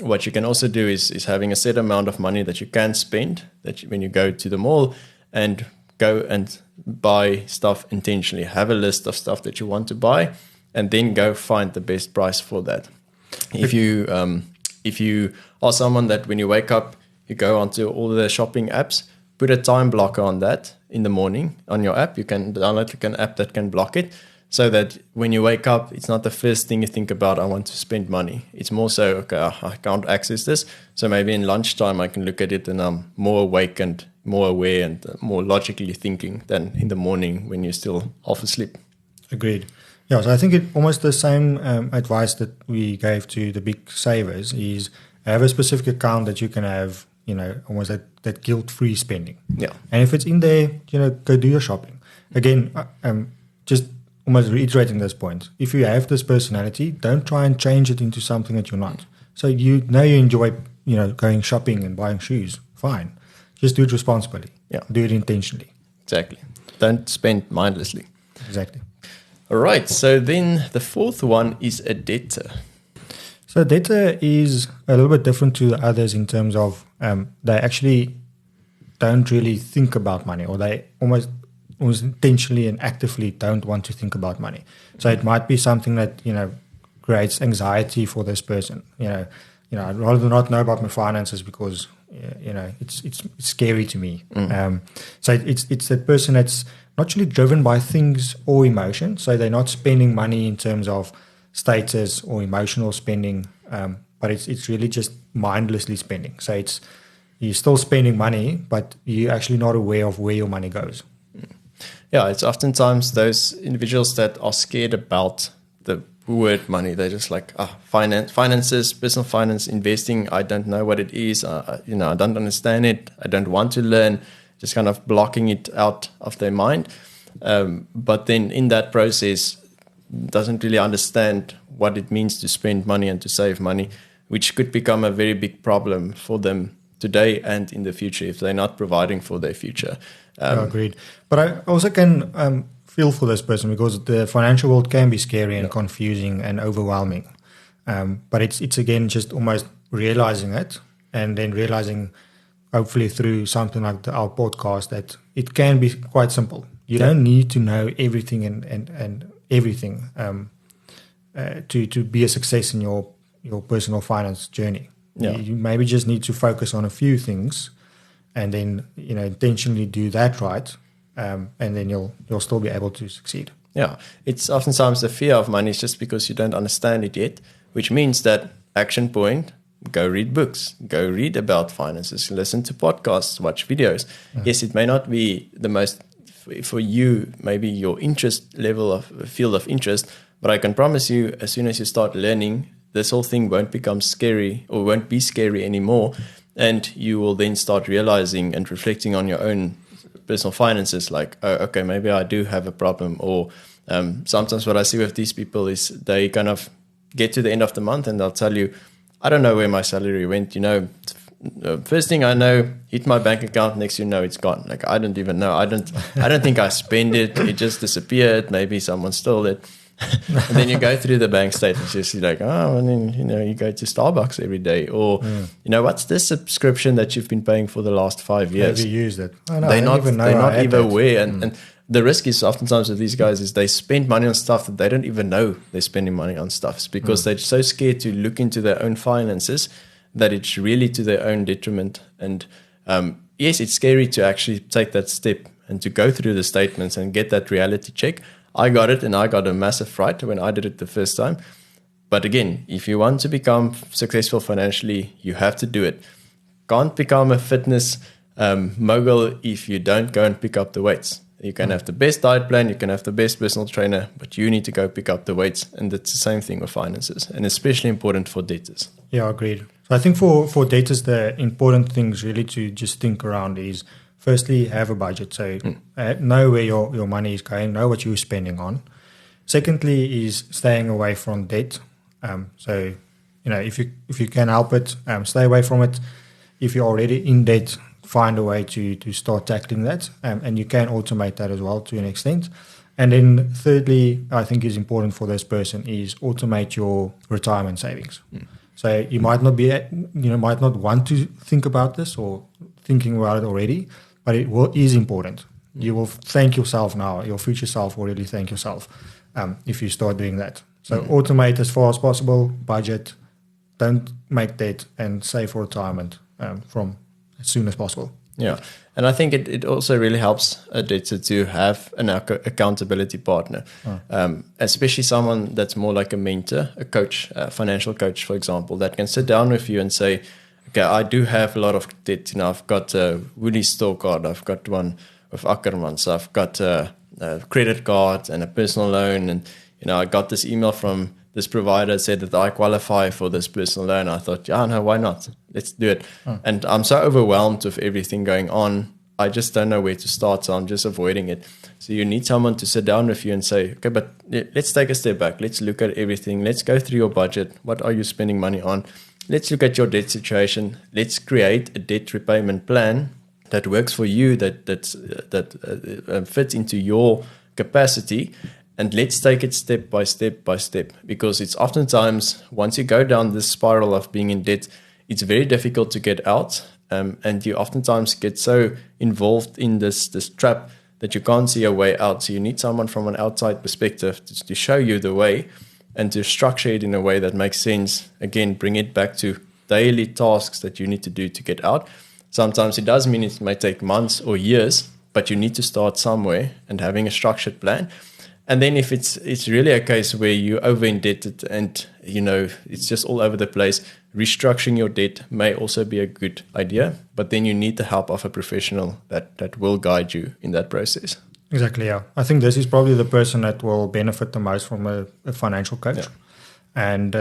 What you can also do is having a set amount of money that you can spend when you go to the mall, and go and buy stuff intentionally. Have a list of stuff that you want to buy and then go find the best price for that. If you are someone that when you wake up, you go onto all the shopping apps, put a time blocker on that in the morning on your app. You can download an app that can block it so that when you wake up, it's not the first thing you think about, I want to spend money. It's more so, okay, I can't access this. So maybe in lunchtime, I can look at it and I'm more awake and more aware and more logically thinking than in the morning when you're still half asleep. Agreed. Yeah, so I think it almost the same advice that we gave to the big savers is have a specific account that you can have, almost that guilt-free spending. Yeah. And if it's in there, go do your shopping. Again, just almost reiterating this point. If you have this personality, don't try and change it into something that you're not. So you enjoy, going shopping and buying shoes. Fine. Just do it responsibly. Yeah. Do it intentionally. Exactly. Don't spend mindlessly. Exactly. All right, so then the fourth one is a debtor. So debtor is a little bit different to the others in terms of they actually don't really think about money, or they almost intentionally and actively don't want to think about money. So it might be something that creates anxiety for this person. I'd rather not know about my finances because it's scary to me. So it's that person that's not really driven by things or emotion. So they're not spending money in terms of status or emotional spending, but it's really just mindlessly spending. So you're still spending money, but you're actually not aware of where your money goes. Yeah, it's oftentimes those individuals that are scared about the word money. They're just like, finances, personal finance, investing. I don't know what it is. I don't understand it. I don't want to learn. Just kind of blocking it out of their mind. But then in that process, doesn't really understand what it means to spend money and to save money, which could become a very big problem for them today and in the future if they're not providing for their future. Agreed. But I also can feel for this person because the financial world can be scary and confusing and overwhelming. But it's again just almost realizing it and then realizing, hopefully through something like our podcast, that it can be quite simple. You don't need to know everything and everything to be a success in your personal finance journey. Yeah. You maybe just need to focus on a few things and then intentionally do that right, and then you'll still be able to succeed. Yeah, it's oftentimes the fear of money is just because you don't understand it yet, which means that action point, go read books, go read about finances, listen to podcasts, watch videos. Yes, it may not be the most, for you, maybe your interest level of field of interest, but I can promise you, as soon as you start learning, this whole thing won't become scary or won't be scary anymore. And you will then start realizing and reflecting on your own personal finances, like, oh, okay, maybe I do have a problem. Or sometimes what I see with these people is they kind of get to the end of the month and they'll tell you, I don't know where my salary went. First thing I know, hit my bank account, next you know it's gone. Like, I don't even know. I don't think I spend it. It just disappeared. Maybe someone stole it. And then you go through the bank statements, you see like, oh, and then, you go to Starbucks every day. Or, what's this subscription that you've been paying for the last 5 years? Have you used it? Oh, no, they're not even aware. And the risk is oftentimes with these guys is they spend money on stuff that they don't even know they're spending money on stuff. It's because they're so scared to look into their own finances that it's really to their own detriment. And yes, it's scary to actually take that step and to go through the statements and get that reality check. I got it, and I got a massive fright when I did it the first time. But again, if you want to become successful financially, you have to do it. Can't become a fitness mogul if you don't go and pick up the weights. You can have the best diet plan, you can have the best personal trainer, but you need to go pick up the weights. And it's the same thing with finances, and especially important for debtors. Yeah, agreed. So I think for debtors, the important things really to just think around is, firstly, have a budget. So know where your money is going, know what you're spending on. Secondly is staying away from debt. So, if you can help it, stay away from it. If you're already in debt, find a way to start tackling that. And you can automate that as well to an extent. And then thirdly, I think is important for this person is automate your retirement savings. So you might not might not want to think about this or thinking about it already, but it is important. You will thank yourself now. Your future self will really thank yourself if you start doing that. So automate as far as possible, budget, don't make debt, and save for retirement from as soon as possible. Yeah, and I think it also really helps a debtor to have an accountability partner, especially someone that's more like a mentor, a coach, a financial coach, for example, that can sit down with you and say, okay, I do have a lot of debt. I've got a Woolies store card. I've got one with Ackermans. I've got a credit card and a personal loan. And, I got this email from this provider said that I qualify for this personal loan. I thought, no, why not? Let's do it. And I'm so overwhelmed with everything going on. I just don't know where to start. So I'm just avoiding it. So you need someone to sit down with you and say, okay, but let's take a step back. Let's look at everything. Let's go through your budget. What are you spending money on? Let's look at your debt situation. Let's create a debt repayment plan that works for you, that fits into your capacity, and let's take it step by step by step. Because it's oftentimes, once you go down this spiral of being in debt, it's very difficult to get out, and you oftentimes get so involved in this trap that you can't see a way out. So you need someone from an outside perspective to show you the way, and to structure it in a way that makes sense. Again, bring it back to daily tasks that you need to do to get out. Sometimes it does mean it may take months or years, but you need to start somewhere and having a structured plan. And then if it's really a case where you're over indebted and it's just all over the place, restructuring your debt may also be a good idea. But then you need the help of a professional that will guide you in that process. Exactly, yeah. I think this is probably the person that will benefit the most from a financial coach. Yeah. And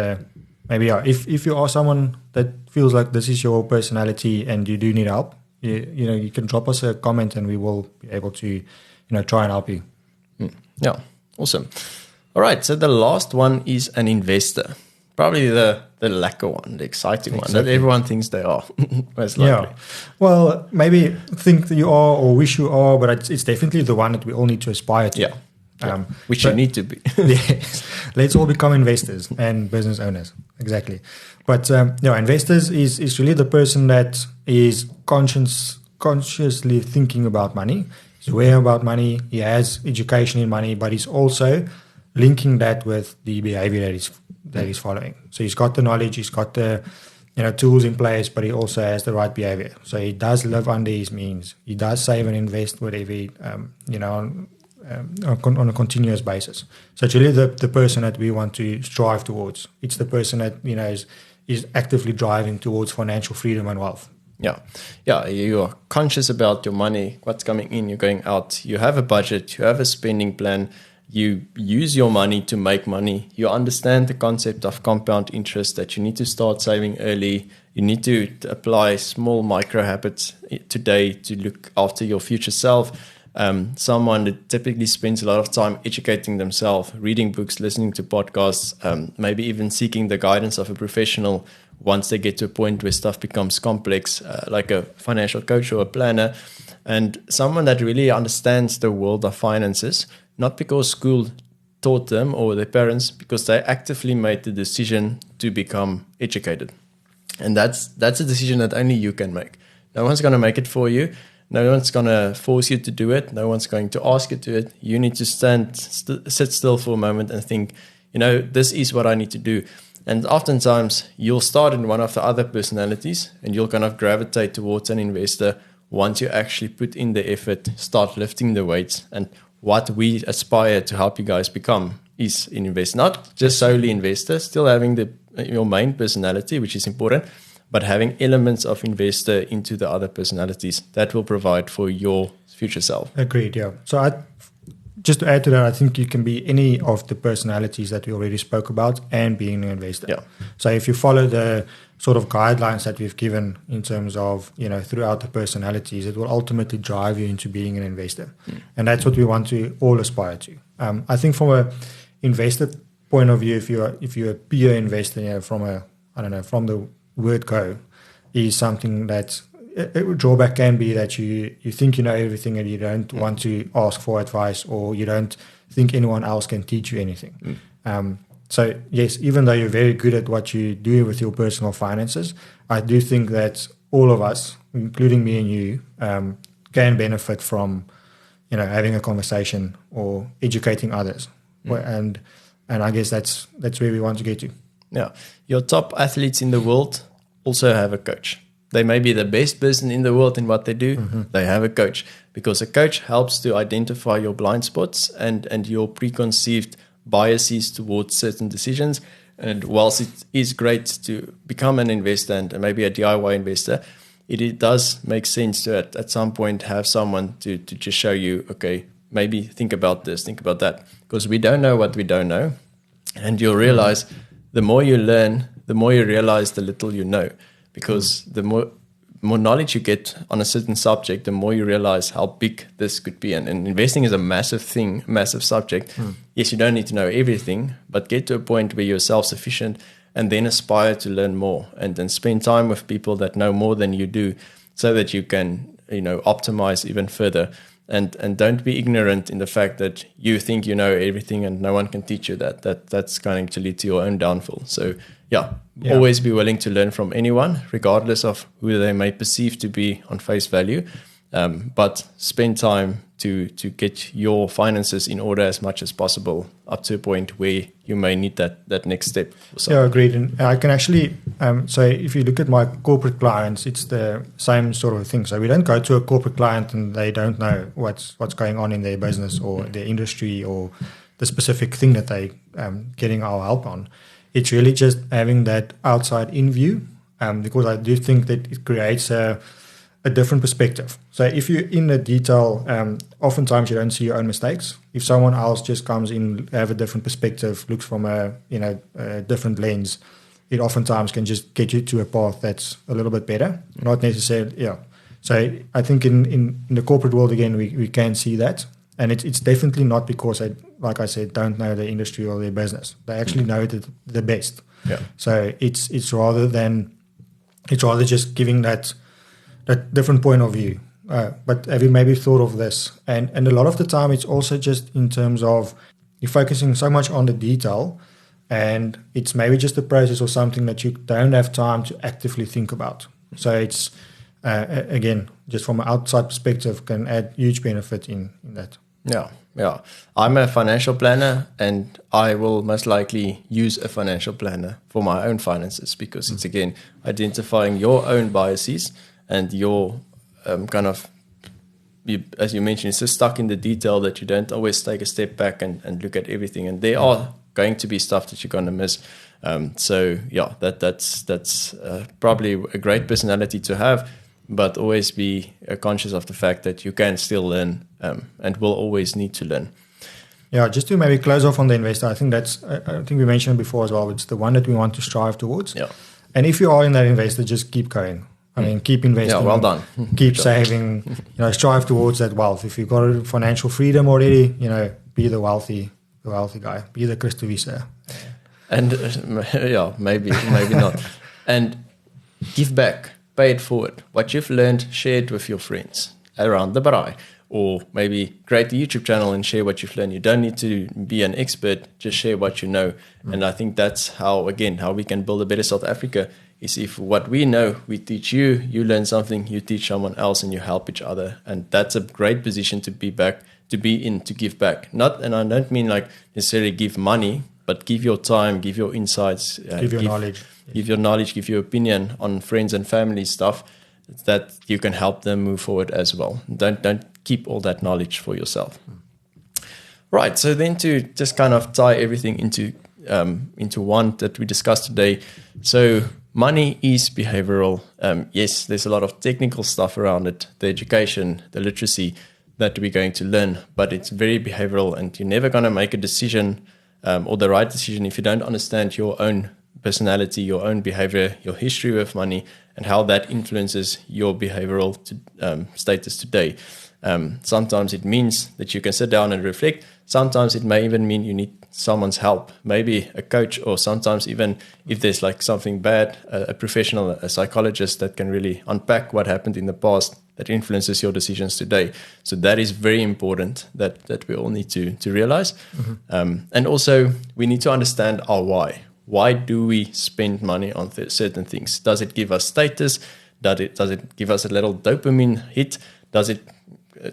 maybe, if you are someone that feels like this is your personality and you do need help, you can drop us a comment and we will be able to, try and help you. Yeah, awesome. All right, so the last one is an investor. Probably the lacquer one, the exciting one that everyone thinks they are, most likely. Yeah. Well, maybe think that you are or wish you are, but it's definitely the one that we all need to aspire to. Yeah. Which you need to be. Yes. Let's all become investors and business owners. Exactly. But investors is really the person that is consciously thinking about money. He's aware about money. He has education in money, but he's also linking that with the behavior that he's following. So he's got the knowledge, he's got the tools in place, but he also has the right behavior. So he does live under his means. He does save and invest whatever on a continuous basis. So it's really the person that we want to strive towards. It's the person that is actively driving towards financial freedom and wealth. Yeah. You are conscious about your money, what's coming in, you're going out. You have a budget, you have a spending plan. you use your money to make money. You understand the concept of compound interest, that you need to start saving early. You need to apply small micro habits today to look after your future self. Someone that typically spends a lot of time educating themselves, reading books, listening to podcasts, maybe even seeking the guidance of a professional once they get to a point where stuff becomes complex, like a financial coach or a planner, and someone that really understands the world of finances, not because school taught them or their parents, because they actively made the decision to become educated. And that's a decision that only you can make. No one's going to make it for you. No one's going to force you to do it. No one's going to ask you to do it. You need to sit still for a moment and think, this is what I need to do. And oftentimes you'll start in one of the other personalities and you'll kind of gravitate towards an investor once you actually put in the effort, start lifting the weights. And what we aspire to help you guys become is an investor, not just solely investor, still having your main personality, which is important, but having elements of investor into the other personalities that will provide for your future self. Agreed, yeah. So just to add to that, I think you can be any of the personalities that we already spoke about and being an investor. Yeah. So if you follow the sort of guidelines that we've given in terms of, throughout the personalities, it will ultimately drive you into being an investor. And that's what we want to all aspire to. I think from a investor point of view, if you're a pure investor, from the word go, is something that a drawback can be that you think you know everything and you don't want to ask for advice, or you don't think anyone else can teach you anything. So yes, even though you're very good at what you do with your personal finances, I do think that all of us, including me and you, can benefit from having a conversation or educating others. And I guess that's where we want to get to. Yeah, your top athletes in the world also have a coach. They may be the best person in the world in what they do. Mm-hmm. They have a coach, because a coach helps to identify your blind spots and your preconceived biases towards certain decisions. And whilst it is great to become an investor and maybe a DIY investor, it does make sense to at some point have someone to just show you, okay, maybe think about this, think about that. Because we don't know what we don't know. And you'll realize the more you learn, the more you realize the little you know. Because the more knowledge you get on a certain subject, the more you realize how big this could be. And investing is a massive thing, massive subject. Yes, you don't need to know everything, but get to a point where you're self-sufficient and then aspire to learn more, and then spend time with people that know more than you do, so that you can, optimize even further. And don't be ignorant in the fact that you think you know everything and no one can teach you that. That's going to lead to your own downfall. So yeah, always be willing to learn from anyone, regardless of who they may perceive to be on face value. But spend time to get your finances in order as much as possible, up to a point where you may need that next step. Yeah, agreed. And I can actually say, if you look at my corporate clients, it's the same sort of thing. So we don't go to a corporate client and they don't know what's going on in their business or their industry or the specific thing that they getting our help on. It's really just having that outside in view, because I do think that it creates a different perspective. So if you're in the detail, oftentimes you don't see your own mistakes. If someone else just comes in, have a different perspective, looks from a different lens, it oftentimes can just get you to a path that's a little bit better. Not necessarily, yeah. So I think in the corporate world, again, we can see that. And it's definitely not because they, like I said, don't know the industry or their business. They actually know it the best. Yeah. So it's rather just giving that different point of view. But have you maybe thought of this? And a lot of the time, it's also just in terms of you're focusing so much on the detail, and it's maybe just a process or something that you don't have time to actively think about. So it's again, just from an outside perspective, can add huge benefit in that. Yeah. I'm a financial planner, and I will most likely use a financial planner for my own finances, because it's, again, identifying your own biases and your as you mentioned, it's so stuck in the detail that you don't always take a step back and look at everything. And there are going to be stuff that you're going to miss. So yeah, that's probably a great personality to have, but always be conscious of the fact that you can still learn and will always need to learn. Yeah, just to maybe close off on the investor, I think I think we mentioned before as well, it's the one that we want to strive towards. Yeah. And if you are in that investor, just keep going. I mean, keep investing. Yeah, well done. Keep saving, strive towards that wealth. If you've got financial freedom already, be the wealthy guy, be the Christo Visa. And maybe not. And give back, pay it forward. What you've learned, share it with your friends around the braai. Or maybe create a YouTube channel and share what you've learned. You don't need to be an expert, just share what you know. And I think that's how we can build a better South Africa, is if what we know, we teach you, you learn something, you teach someone else, and you help each other. And that's a great position to be in, to give back. And I don't mean like necessarily give money, but give your time, give your insights. Give your knowledge. Give your knowledge, give your opinion on friends and family stuff that you can help them move forward as well. Don't keep all that knowledge for yourself. Right. So then to just kind of tie everything into one that we discussed today. So money is behavioral. Yes, there's a lot of technical stuff around it, the education, the literacy that we're going to learn, but it's very behavioral, and you're never going to make a decision or the right decision if you don't understand your own personality, your own behavior, your history with money, and how that influences your behavioral status today. Sometimes it means that you can sit down and reflect. Sometimes it may even mean you need someone's help, maybe a coach, or sometimes even if there's like something bad, a professional, a psychologist that can really unpack what happened in the past that influences your decisions today. So that is very important that we all need to realize. And also we need to understand our why. Why do we spend money on certain things? Does it give us status? Does it give us a little dopamine hit? Does it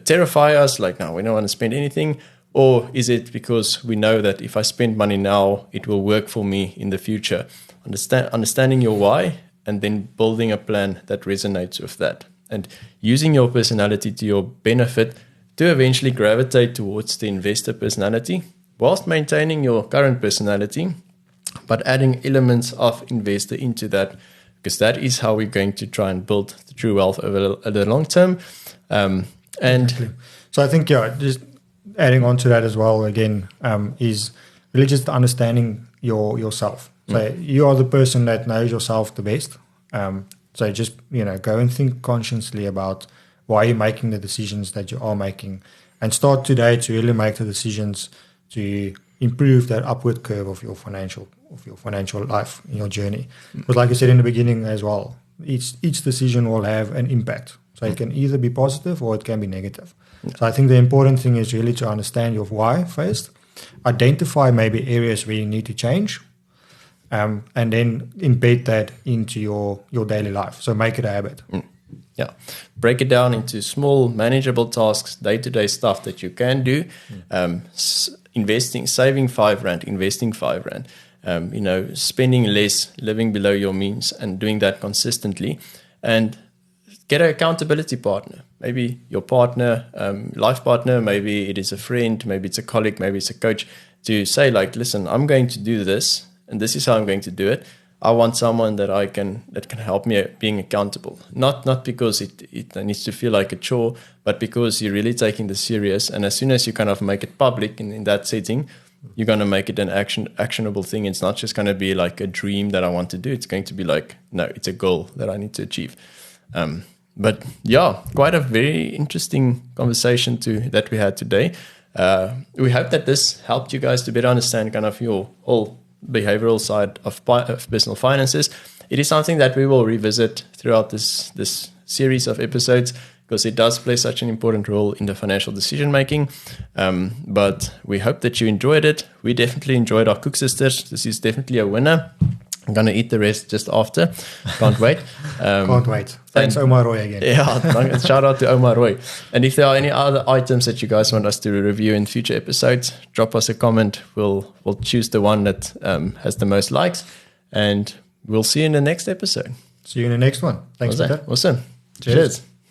terrify us? Like, no, we don't want to spend anything. Or is it because we know that if I spend money now, it will work for me in the future? Understanding your why, and then building a plan that resonates with that. And using your personality to your benefit to eventually gravitate towards the investor personality, whilst maintaining your current personality, but adding elements of investor into that, because that is how we're going to try and build the true wealth over the long term. Exactly. So I think, just adding on to that as well, again, is really just understanding yourself. So you are the person that knows yourself the best. So just, go and think consciously about why you're making the decisions that you are making, and start today to really make the decisions to improve that upward curve of your financial life in your journey. Because like I said in the beginning as well, each decision will have an impact. So it can either be positive or it can be negative. So I think the important thing is really to understand your why first, identify maybe areas where you need to change, and then embed that into your daily life. So make it a habit. Yeah. Break it down into small, manageable tasks, day-to-day stuff that you can do. Saving 5 Rand, investing 5 Rand, spending less, living below your means, and doing that consistently. And get an accountability partner, maybe your partner, life partner, maybe it is a friend, maybe it's a colleague, maybe it's a coach, to say like, listen, I'm going to do this, and this is how I'm going to do it. I want someone that can help me being accountable. Not because it needs to feel like a chore, but because you're really taking this serious. And as soon as you kind of make it public in that setting, you're going to make it an actionable thing. It's not just going to be like a dream that I want to do. It's going to be like, no, it's a goal that I need to achieve. But yeah, quite a very interesting conversation that we had today. We hope that this helped you guys to better understand kind of your whole behavioral side of personal finances. It is something that we will revisit throughout this series of episodes, because it does play such an important role in the financial decision making. But we hope that you enjoyed it. We definitely enjoyed our Cook Sisters. This is definitely a winner. I'm going to eat the rest just after. Can't wait. Can't wait. Thanks, Omar Roy, again. Yeah, shout out to Omar Roy. And if there are any other items that you guys want us to review in future episodes, drop us a comment. We'll choose the one that has the most likes, and we'll see you in the next episode. See you in the next one. Thanks for that. Awesome. Cheers.